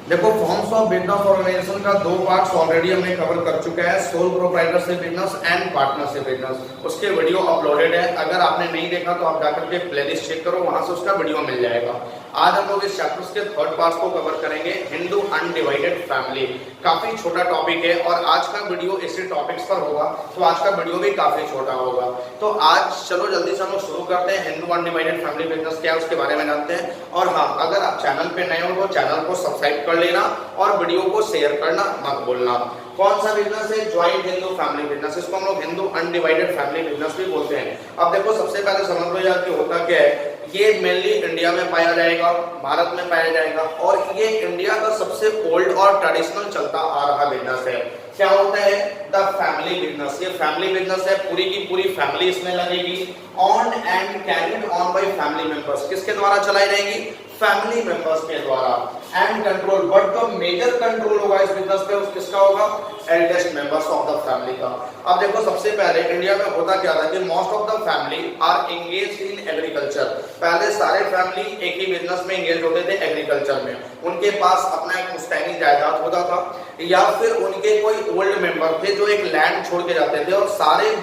देखो, forms of business organisation का दो पार्ट्स ऑलरेडी हमने कवर कर चुका है, sole proprietorship business and partnership business. उसके वीडियो अपलोडेड है, अगर आपने नहीं देखा तो आप जाकर के प्लेलिस्ट चेक करो, वहां से उसका वीडियो मिल जाएगा। आज हम लोग इस चैप्टर्स के थर्ड पार्ट को कवर करेंगे, हिंदू अनडिवाइडेड फैमिली। काफी छोटा टॉपिक है और आज का वीडियो इसी टॉपिक्स पर होगा, तो आज का वीडियो भी काफी छोटा होगा। तो आज चलो जल्दी से हम लोग शुरू करते हैं। हिंदू अनडिवाइडेड फैमिली बिजनेस क्या है उसके बारे में जानते हैं। और हाँ, अगर आप चैनल पे नए हो तो चैनल को सब्सक्राइब कर लेना और वीडियो को शेयर करना मत भूलना। कौन सा बिजनेस है? Joint Hindu family business. इसको हम लोग हिंदू अनडिवाइडेड फैमिली बिजनेस भी बोलते हैं। अब देखो, सबसे पहले समझ लो यार कि होता क्या है। ये मेनली इंडिया में पाया जाएगा, भारत में पाया जाएगा, और ये इंडिया का सबसे ओल्ड और ट्रेडिशनल चलता आ रहा बिजनेस है। क्या होता है? The family business. ये फैमिली बिजनेस है, पूरी की पूरी फैमिली इसमें लगेगी। On and carried on by family members. किसके द्वारा चलाई जाएगी? फैमिली मेंबर्स के द्वारा। एंड कंट्रोल, बट जो मेजर कंट्रोल होगा इस बिजनेस पे उस किसका होगा? Eldest members of the family का। अब देखो, सबसे पहले इंडिया में होता क्या था कि most of the family are engaged in agriculture. पहले सारे फैमिली एक ही बिजनेस में एंगेज होते थे, एग्रीकल्चर में। उनके पास अपना एक पुश्तैनी जायदाद होता था, या फिर उनके कोई ओल्ड मेंबर थे जो एक लैंड छोड़ के जाते थे, और सारे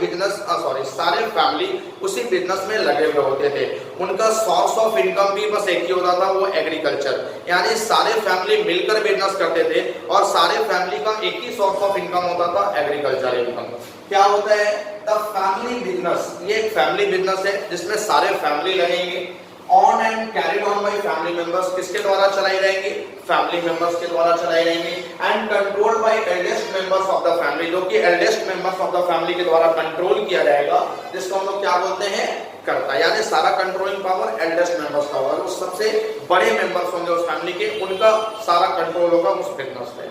सारे फैमिली उसी बिजनेस में लगे हुए होते थे। उनका सोर्स ऑफ इनकम भी बस एक ही होता था, वो एग्रीकल्चर। यानी सारे फैमिली मिलकर बिजनेस करते थे और सारे फैमिली का एक ही सोर्स ऑफ इनकम होता था, एग्रीकल्चर इनकम। क्या होता है? The family business. ये एक फैमिली बिजनेस है जिसमें सारे फैमिली लगेंगे। On and carried on by family members. किसके द्वारा चलाई जाएंगी? फैमिली मेंबर्स के द्वारा चलाई जाएंगी। And controlled by eldest members of the family, जो कि eldest members of the family के द्वारा कंट्रोल किया जाएगा, जिसको हम लोग क्या बोलते हैं? करता। यानी सारा कंट्रोलिंग पावर एल्डेस्ट मेंबर्स का होगा। जो सबसे बड़े मेंबर्स होंगे उस फैमिली के, उनका सारा कंट्रोल होगा उस बिजनेस पे।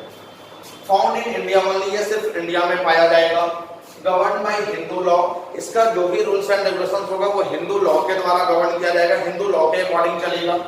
Found in India only. ये सिर्फ इंडिया में पाया जाएगा। Govern by Hindu law. इसका जो भी रूल्स एंड रेगुलेशंस होगा वो हिंदू लॉ के द्वारा गवर्न किया जाएगा, हिंदू लॉ के अकॉर्डिंग चलेगा।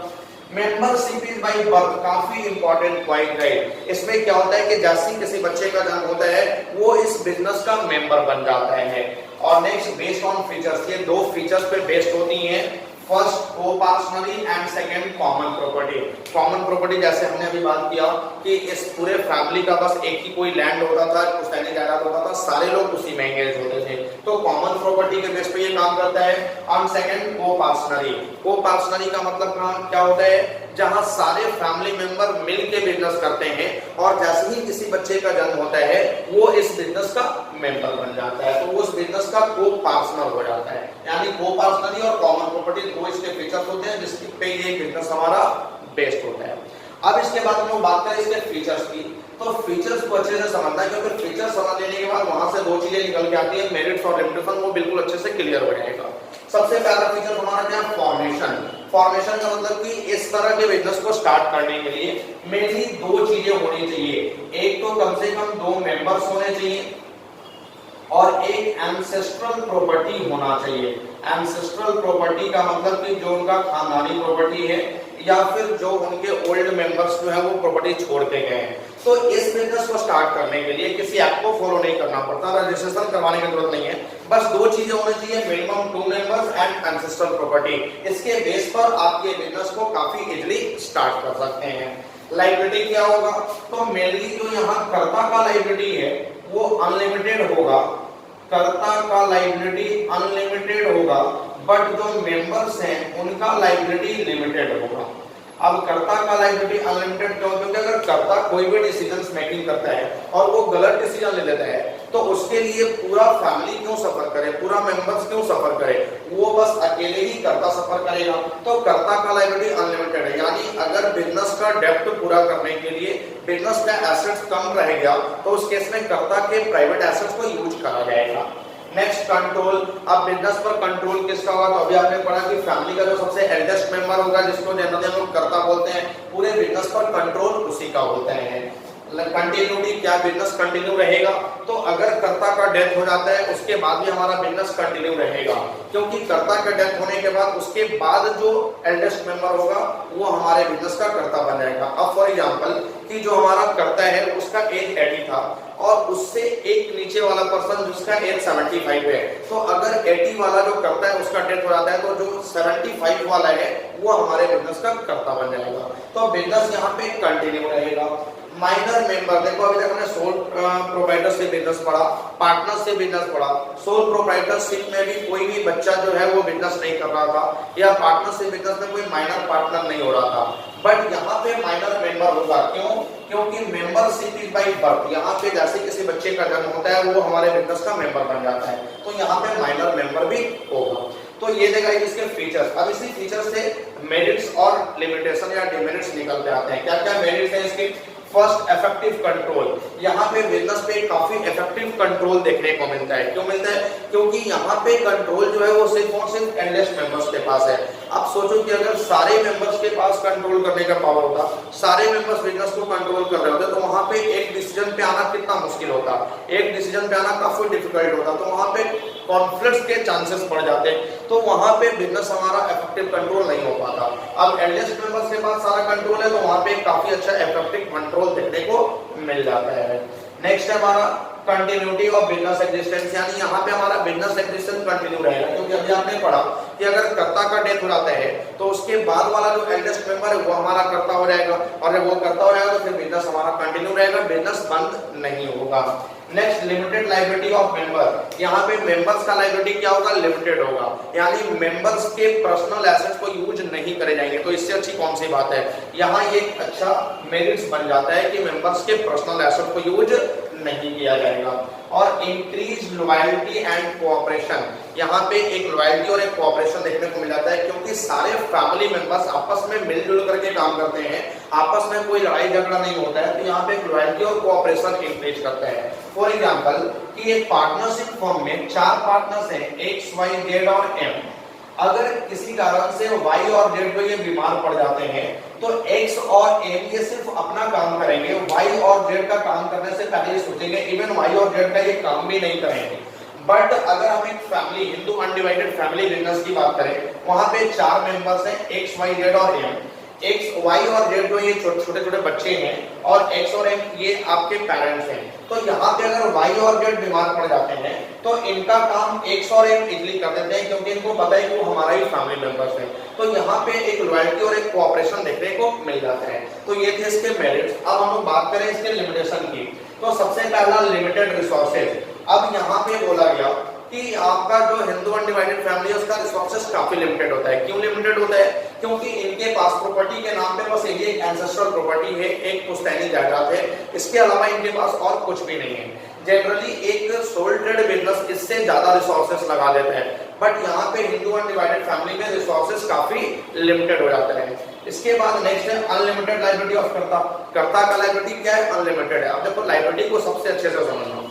Membership is by birth. काफी इंपॉर्टेंट पॉइंट है। इसमें क्या होता है कि जैसे ही किसी बच्चे का जन्म होता है वो इस बिजनेस का मेंबर बन जाता है। और नेक्स्ट, बेस्ड ऑन फीचर्स। ये दो फीचर्स पे बेस्ड होती हैं। First, coparcenary and second, common property. Common property जैसे हमने अभी बात किया कि इस पूरे फैमिली का बस एक ही कोई लैंड होता था, पुश्तैनी जायदाद होता था, सारे लोग उसी में एंगेज होते थे, तो कॉमन प्रॉपर्टी के बेस पे ये काम करता है। और सेकंड, को-पार्सनली। को-पार्सनली का मतलब क्या होता है? जहां सारे फैमिली मेंबर मिलके बिजनेस करते हैं और जैसे ही किसी बच्चे का जन्म होता है वो इस बिजनेस का मेंबर बन जाता है, तो वो उस बिजनेस का को-पार्टनर हो जाता है। यानी को-पार्टनरी और कॉमन प्रॉपर्टी दो इसके फीचर्स होते हैं जिसके पे ये बिजनेस हमारा बेस्ड होता है। अब इसके बाद हम लोग बात करें इसके फीचर्स की, तो फीचर्स को अच्छे से समझना है, क्योंकि फीचर्स समझ लेने के बाद वहां से दो चीजें निकल के आती है, मेरिट्स और लिमिटेशन, वो बिल्कुल अच्छे से क्लियर हो जाएगा। सबसे पहला फीचर हमारा क्या? फॉर्मेशन। फॉर्मेशन का मतलब कि इस तरह के बिजनेस को स्टार्ट करने के लिए मेनली दो चीजें होनी चाहिए। एक तो कम से कम दो मेंबर्स होने चाहिए और एक एंसेस्ट्रल प्रॉपर्टी होना चाहिए। एंसेस्ट्रल प्रॉपर्टी का मतलब कि जो उनका खानदानी प्रॉपर्टी है या फिर जो उनके ओल्ड मेंबर्स जो है वो प्रॉपर्टी छोड़ के गए हैं। तो इस बिजनेस को स्टार्ट करने के लिए किसी एक्ट को फॉलो नहीं करना पड़ता, रजिस्ट्रेशन करवाने की जरूरत नहीं है। बस दो चीजें होनी चाहिए, minimum 2 members and ancestral property. इसके बेस पर आप ये बिजनेस को काफी इजीली स्टार्ट कर सकते हैं। लायबिलिटी क्या होगा? तो मेनली जो यहाँ कर्ता का लायबिलिटी है वो अनलिमिटेड होगा। कर्ता का लायबिलिटी अनलिमिटेड होगा, बट जो मेंबर्स हैं उनका लायबिलिटी लिमिटेड होगा। अब कर्ता का लायबिलिटी अनलिमिटेड क्यों? क्योंकि अगर कर्ता कोई भी डिसीजंस मेकिंग करता है और वो गलत डिसीजन ले लेता है तो उसके लिए पूरा फैमिली क्यों सफर करे, पूरा मेंबर्स क्यों सफर करे? वो बस अकेले ही कर्ता सफर करेगा। तो कर्ता का लायबिलिटी अनलिमिटेड है। यानी अगर बिजनेस का डेप्ट पूरा करने के लिए बिजनेस का एसेट्स कम रह गया तो उस केस में कर्ता के प्राइवेट एसेट्स को यूज करा जाएगा। Next, control. अब बिजनेस पर कंट्रोल किसका होगा? तो अभी आपने पढ़ा कि फैमिली का जो सबसे एल्डेस्ट मेंबर होगा, जिसको जनरली हम लोग कर्ता बोलते हैं, पूरे बिजनेस पर कंट्रोल उसी का होता है। कंटिन्यूटी, क्या बिजनेस कंटिन्यू रहेगा? तो अगर कर्ता का डेथ हो जाता है उसके बाद भी हमारा बिजनेस कंटिन्यू रहेगा, क्योंकि कर्ता का डेथ होने के बाद उसके बाद जो एल्डेस्ट मेंबर होगा वो हमारे बिजनेस का कर्ता बन जाएगा। अब फॉर एग्जांपल कि जो हमारा कर्ता है उसका एज 80 था और उससे एक नीचे वाला पर्सन जिसका एज 75 है, तो अगर 80 वाला जो करता है उसका डेथ हो जाता है तो जो 75 वाला है वो हमारे बिजनेस का कर्ता बन जाएगा। तो बिजनेस यहाँ पे कंटिन्यू रहेगा। माइनर मेंबर, देखो अभी तक हमने सोल प्रोप्राइटरशिप बिजनेस पढ़ा, पार्टनरशिप बिजनेस पढ़ा। सोल प्रोप्राइटरशिप में भी कोई भी बच्चा जो है वो बिजनेस नहीं कर रहा था, या पार्टनरशिप बिजनेस में कोई माइनर पार्टनर नहीं हो रहा था, बट यहाँ पे माइनर मेंबर होगा। क्यों? क्योंकि मेंबरशिप इज बाय बर्थ। यहाँ पे जैसे किसी बच्चे का जन्म होता है वो हमारे बिजनेस का मेंबर बन जाता है, तो यहाँ पे माइनर मेंबर भी होगा। तो ये देखा इसके फीचर्स। अब इसी फीचर से मेरिट्स और लिमिटेशन या डिमेरिट्स निकल के आते हैं। क्या क्या मेरिट्स है इसके? First, effective control. यहाँ पे बिजनेस पे काफी इफेक्टिव कंट्रोल देखने को मिलता है। क्यों मिलता है? क्योंकि यहाँ पे कंट्रोल जो है वो सिर्फ और सिर्फ एंडलेस मेंबर्स के पास है। आप सोचो कि अगर सारे मेंबर्स के पास कंट्रोल करने का पावर होता, सारे मेंबर्स बिजनेस को कंट्रोल कर रहे होते, तो वहां पे एक डिसीजन पे आना कितना मुश्किल होता, एक डिसीजन पे आना काफी डिफिकल्ट होता, तो वहां पे कॉन्फ्लिक्ट्स के चांसेस बढ़ जाते, तो वहां पे बिजनेस हमारा इफेक्टिव कंट्रोल नहीं हो पाता। अब एंडलेस मेंबर्स के पास सारा कंट्रोल है, तो वहां पे काफी अच्छा इफेक्टिव कंट्रोल देखने को मिल जाता है। नेक्स्ट है हमारा कंटिन्यूटी ऑफ बिजनेस एग्जिस्टेंस, यानी यहाँ पे हमारा बिजनेस एग्जिस्टेंस कंटिन्यू रहेगा। क्योंकि अभी आपने पढ़ा कि अगर कर्ता का डेथ हो जाता है तो उसके बाद वाला जो एल्डेस्ट मेंबर है वो हमारा कर्ता हो जाएगा, और जब वो कर्ता हो जाएगा तो फिर बिजनेस हमारा कंटिन्यू रहेगा, बिजनेस बंद नहीं होगा। Next, limited liability of member. यहाँ पे मेंबर्स का लायबिलिटी क्या होगा? लिमिटेड होगा, यानी मेंबर्स के पर्सनल एसेट्स को यूज नहीं करे जाएंगे। तो इससे अच्छी कौन सी बात है? यहाँ ये अच्छा मेरिट्स बन जाता है कि मेंबर्स के पर्सनल एसेट को यूज नहीं किया जाएगा। और इंक्रीज लॉयल्टी एंड कोऑपरेशन, यहाँ पे एक लॉयल्टी और एक कोऑपरेशन देखने को मिल जाता है, क्योंकि सारे फैमिली मेंबर्स आपस में मिलजुल करके काम करते हैं, आपस में कोई लड़ाई झगड़ा नहीं होता है, तो यहाँ पे लॉयल्टी और कोऑपरेशन इंक्रीज करते हैं। फॉर एग्जांपल कि एक पार्टनरशिप फर्म में 4 पार्टनर्स हैं, एक्स, वाई, जेड और एम। अगर किसी कारण से वाई और जेड को ये बीमार पड़ जाते हैं तो एक्स और एम ये सिर्फ अपना काम करेंगे, वाई और जेड का काम करने से पहले ये सोचेंगे, इवन वाई और जेड का ये काम भी नहीं करेंगे। बट अगर हम एक family, Hindu undivided family business की बात करें, वहां पे 4 मेंबर्स हैं, एक्स, वाई, जेड और एम। एक्स, वाई और जेड जो ये छोटे छोटे बच्चे हैं, और एक्स और एम ये आपके पेरेंट्स हैं। तो यहाँ पे अगर वाई और जेड बीमार पड़ जाते हैं तो इनका काम एक्स और एम इजीली कर देते हैं, क्योंकि इनको पता है कि वो हमारा ही फैमिली मेंबर्स हैं। तो यहाँ पे एक लॉयल्टी और एक कोऑपरेशन देखने को मिल जाता है। तो ये थे इसके मेरिट्स। अब हम लोग बात करें इसके लिमिटेशन की, तो सबसे पहला लिमिटेड रिसोर्सेज। अब यहाँ पे बोला गया कि आपका जो हिंदू अनडिवाइडेड फैमिली है उसका रिसोर्सेज काफी लिमिटेड होता है। क्यों लिमिटेड होता है? क्योंकि इनके पास प्रॉपर्टी के नाम पे बस एक एंसेस्ट्रल प्रॉपर्टी है, एक पुश्तैनी जायदाद है, इसके अलावा इनके पास और कुछ भी नहीं है। जनरली एक सोल ट्रेड बिजनेस इससे ज्यादा रिसोर्सेज लगा देते हैं, बट यहाँ पे हिंदू अनडिवाइडेड फैमिली में रिसोर्सेज काफी लिमिटेड हो जाते हैं। इसके बाद नेक्स्ट है अनलिमिटेड लायबिलिटी ऑफ कर्ता। कर्ता का लायबिलिटी क्या है? अनलिमिटेड है। अब देखो लायबिलिटी को सबसे अच्छे से समझना।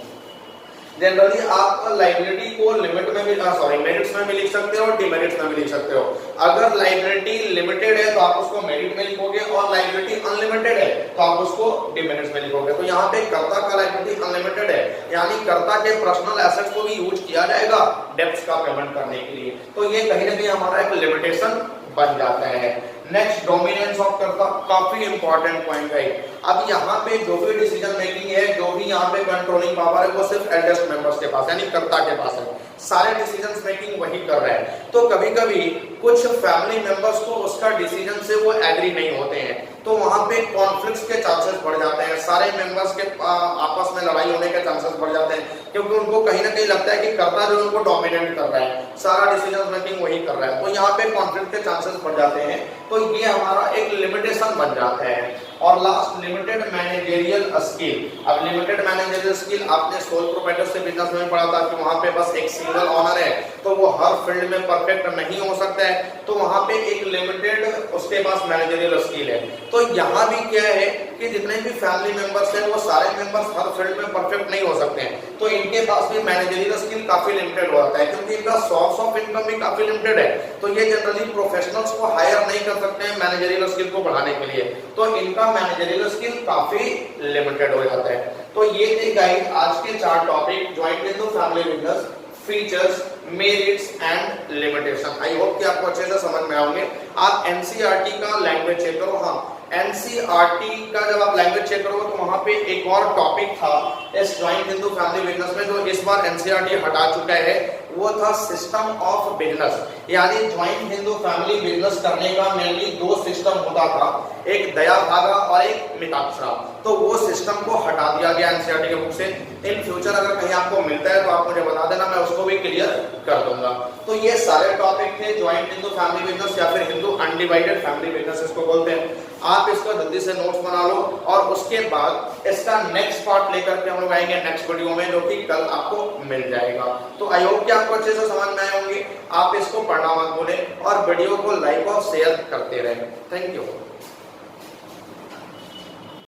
जनरली आप लायबिलिटी को लिमिट में भी मेरिट्स में भी लिख सकते हो और डिमेरिट्स में भी लिख सकते हो। अगर लायबिलिटी लिमिटेड है तो आप उसको मेरिट में लिखोगे, और लायबिलिटी अनलिमिटेड है तो आप उसको डिमेरिट्स में लिखोगे। तो यहाँ पे कर्ता का लायबिलिटी अनलिमिटेड है, यानी कर्ता के पर्सनल एसेट्स को भी यूज किया जाएगा डेब्ट्स का पेमेंट करने के लिए। तो ये कहीं ना कहीं हमारा एक लिमिटेशन बन जाता है। नेक्स्ट, डोमिनेंस ऑफ कर्ता, काफी इंपॉर्टेंट पॉइंट है। अब यहाँ पे जो भी डिसीजन मेकिंग है, जो भी यहाँ पे कंट्रोलिंग पावर है, वो सिर्फ एल्डेस्ट मेंबर्स के पास यानी कर्ता के पास है। सारे डिसीजन मेकिंग वही कर रहे हैं। तो कभी कभी कुछ फैमिली मेंबर्स को उसका डिसीजन से वो एग्री नहीं होते हैं, तो वहां पे कॉन्फ्लिक्ट्स के चांसेस बढ़ जाते हैं, सारे मेंबर्स के आपस में लड़ाई होने के चांसेस बढ़ जाते हैं, क्योंकि उनको कहीं ना कहीं लगता है कि कर्ता जो उनको डोमिनेट कर रहा है, सारा डिसीजन मेकिंग वही कर रहा है, तो यहाँ पे कॉन्फ्लिक्ट के चांसेस बढ़ जाते हैं। तो ये हमारा एक लिमिटेशन बन जाता है। और लास्ट, लिमिटेड मैनेजरियल स्किल। अब लिमिटेड मैनेजरियल स्किल आपने सोल प्रोप्राइटरशिप बिजनेस में पढ़ा था कि वहां पे बस एक सिंगल ऑनर है, तो वो हर फील्ड में परफेक्ट नहीं हो सकता है, तो वहां पे एक लिमिटेड उसके पास मैनेजरियल स्किल है। तो यहाँ भी क्या है कि जितने भी फैमिली मेंबर्स हैं वो सारे मेंबर्स हर फील्ड में परफेक्ट नहीं हो सकते हैं, तो इनके पास भी मैनेजरियल स्किल काफी लिमिटेड हो जाता है, क्योंकि इनका सोर्स ऑफ इनकम भी काफी लिमिटेड है। तो ये जनरली प्रोफेशनल्स को हायर नहीं कर सकते हैं मैनेजरियल स्किल को बढ़ाने के लिए, तो इनका मैनेजरियल स्किल काफी लिमिटेड हो जाता है। तो ये थे गाइड आज के 4 topic, joint Hindu family business, features, merits and limitation. I hope कि आपको अच्छे से समझ में आएंगे। आप एनसीईआरटी का लैंग्वेज चेक करो। हाँ, एनसीईआरटी का जब आप लैंग्वेज चेक करोगे तो वहां पे एक और टॉपिक था इस ज्वाइंट हिंदू फैमिली बिजनेस में, जो इस बार एनसीईआरटी हटा चुका है, वो था सिस्टम ऑफ बिजनेस, यानी ज्वाइंट हिंदू फैमिली बिजनेस करने का मेनली दो सिस्टम होता था, एक दया भागा और एक मिताक्षरा। तो वो सिस्टम को हटा दिया गया एनसीईआरटी के बुक से। इन फ्यूचर अगर कहीं आपको मिलता है तो आप मुझे बता देना, मैं उसको भी क्लियर कर दूंगा। तो ये सारे टॉपिक थे ज्वाइंट हिंदू फैमिली बिजनेस या फिर हिंदू अनडिवाइडेड फैमिली बिजनेस इसको बोलते हैं। आप इसको जल्दी से नोट्स बना लो और उसके बाद इसका नेक्स्ट पार्ट लेकर के हम लोग आएंगे नेक्स्ट वीडियो में, जो कि कल आपको मिल जाएगा। तो आई होप कि आपको अच्छे से समझ में आए होंगे। आप इसको पढ़ना मत भूलें और वीडियो को लाइक और शेयर करते रहें। Thank you.